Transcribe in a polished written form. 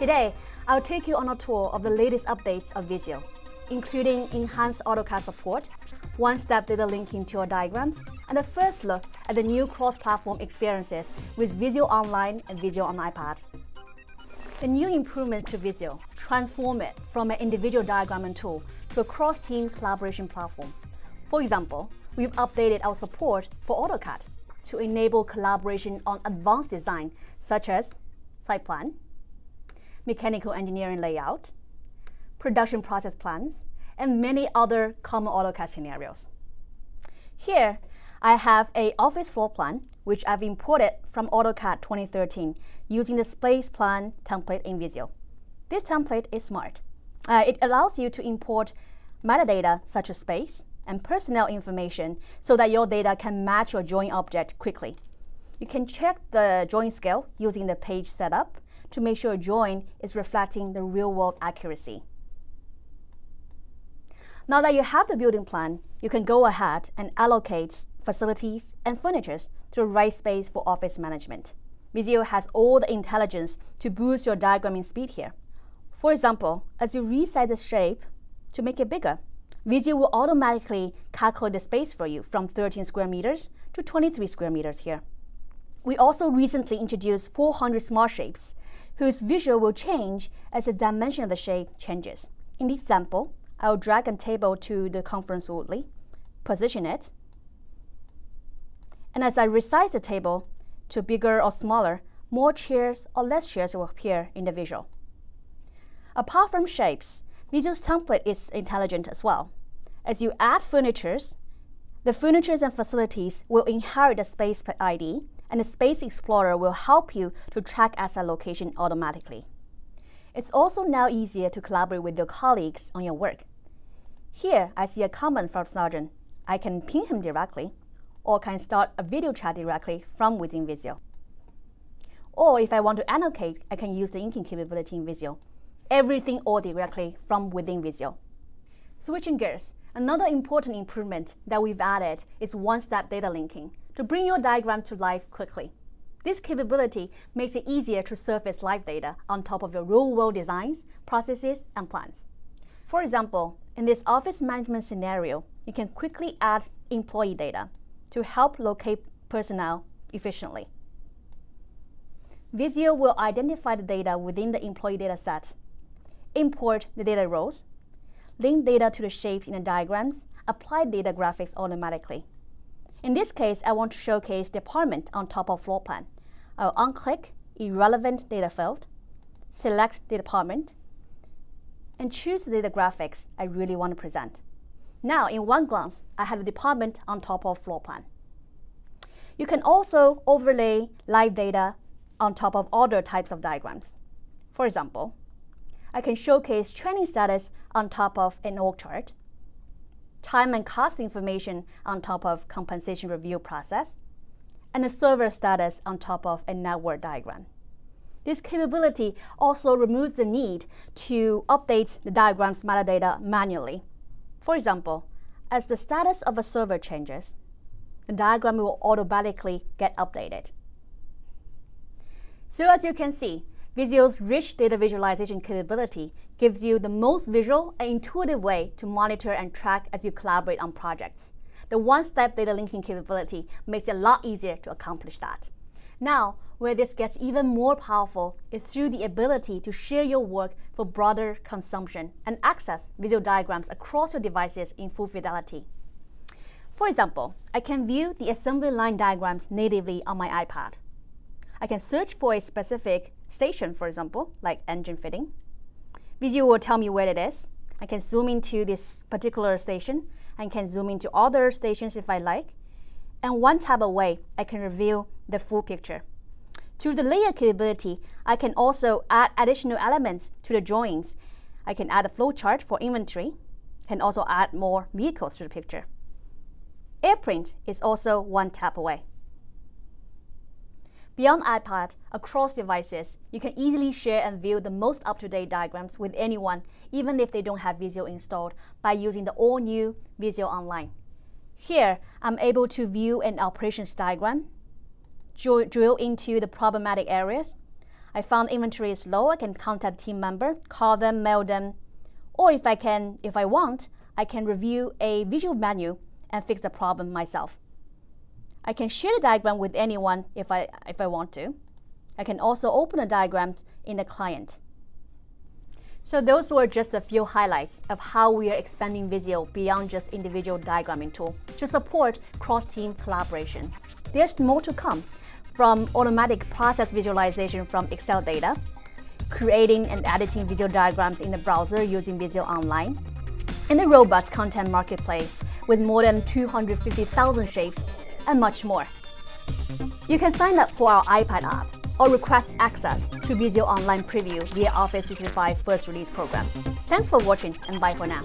Today, I'll take you on a tour of the latest updates of Visio, including enhanced AutoCAD support, one-step data linking to your diagrams, and a first look at the new cross-platform experiences with Visio Online and Visio on iPad. The new improvements to Visio transform it from an individual diagramming tool to a cross-team collaboration platform. For example, we've updated our support for AutoCAD to enable collaboration on advanced design such as site plan, mechanical engineering layout, production process plans, and many other common AutoCAD scenarios. Here, I have an office floor plan, which I've imported from AutoCAD 2013 using the space plan template in Visio. This template is smart. It allows you to import metadata such as space and personnel information so that your data can match your drawing object quickly. You can check the drawing scale using the page setup to make sure your drawing is reflecting the real-world accuracy. Now that you have the building plan, you can go ahead and allocate facilities and furniture to the right space for office management. Visio has all the intelligence to boost your diagramming speed here. For example, as you resize the shape to make it bigger, Visio will automatically calculate the space for you from 13 square meters to 23 square meters here. We also recently introduced 400 smart shapes, whose visual will change as the dimension of the shape changes. In this example, I'll drag a table to the conference room, position it, and as I resize the table to bigger or smaller, more chairs or less chairs will appear in the visual. Apart from shapes, Visio's template is intelligent as well. As you add furnitures, the furnitures and facilities will inherit the space ID, and the Space Explorer will help you to track asset location automatically. It's also now easier to collaborate with your colleagues on your work. Here, I see a comment from Sergeant. I can ping him directly, or can start a video chat directly from within Visio. Or if I want to annotate, I can use the inking capability in Visio. Everything all directly from within Visio. Switching gears, another important improvement that we've added is one-step data linking to bring your diagram to life quickly. This capability makes it easier to surface live data on top of your real-world designs, processes, and plans. For example, in this office management scenario, you can quickly add employee data to help locate personnel efficiently. Visio will identify the data within the employee data set, import the data rows, link data to the shapes in the diagrams, apply data graphics automatically. In this case, I want to showcase department on top of floor plan. I'll unclick irrelevant data field, select the department, and choose the data graphics I really want to present. Now, in one glance, I have the department on top of floor plan. You can also overlay live data on top of other types of diagrams. For example, I can showcase training status on top of an org chart, time and cost information on top of compensation review process, and a server status on top of a network diagram. This capability also removes the need to update the diagram's metadata manually. For example, as the status of a server changes, the diagram will automatically get updated. So as you can see, Visio's rich data visualization capability gives you the most visual and intuitive way to monitor and track as you collaborate on projects. The one-step data linking capability makes it a lot easier to accomplish that. Now, where this gets even more powerful is through the ability to share your work for broader consumption and access Visio diagrams across your devices in full fidelity. For example, I can view the assembly line diagrams natively on my iPad. I can search for a specific station, for example, like engine fitting. Visio will tell me where it is. I can zoom into this particular station and can zoom into other stations if I like. And one tab away, I can reveal the full picture. Through the layer capability, I can also add additional elements to the drawings. I can add a flowchart for inventory, can also add more vehicles to the picture. AirPrint is also one tap away. Beyond iPad, across devices, you can easily share and view the most up-to-date diagrams with anyone, even if they don't have Visio installed, by using the all-new Visio Online. Here, I'm able to view an operations diagram, drill into the problematic areas. I found inventory is low, I can contact a team member, call them, mail them, or if I want, I can review a visual menu and fix the problem myself. I can share the diagram with anyone if I want to. I can also open the diagrams in the client. So those were just a few highlights of how we are expanding Visio beyond just individual diagramming tool to support cross-team collaboration. There's more to come, from automatic process visualization from Excel data, creating and editing Visio diagrams in the browser using Visio Online, and a robust content marketplace with more than 250,000 shapes, and much more. You can sign up for our iPad app or request access to Visio Online Preview via Office 365 First Release program. Thanks for watching, and bye for now.